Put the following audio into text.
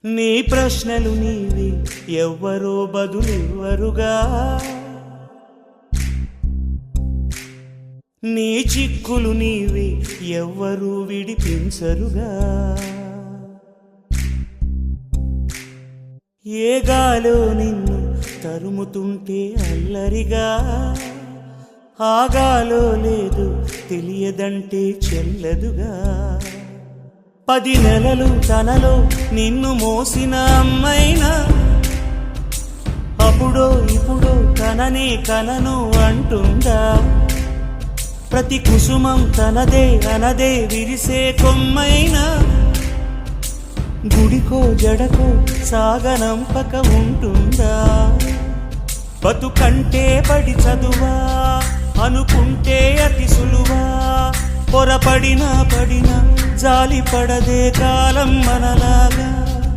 నీ ప్రశ్నలు నీవి ఎవ్వరో బదులెవ్వరుగా, నీ చిక్కులు నీవి ఎవ్వరూ విడిపించరుగా. ఏ గాలో నిన్ను తరుముతుంటే అల్లరిగా, ఆగాలో లేదు తెలియదంటే చెల్లదుగా. 10 నెలలు తనలో నిన్ను మోసిన అమ్మైనా అప్పుడో ఇప్పుడో కననే కనను అంటుందా. ప్రతి కుసుమం తనదే అనదే విరిసే కొమ్మైనా గుడికో జడకో సాగనంపక ఉంటుందా. బతుకంటే పడి చదువా అనుకుంటే అతి సులువా, పొరపడినా పడినా జాలి పడదే కాలం మనలాగా.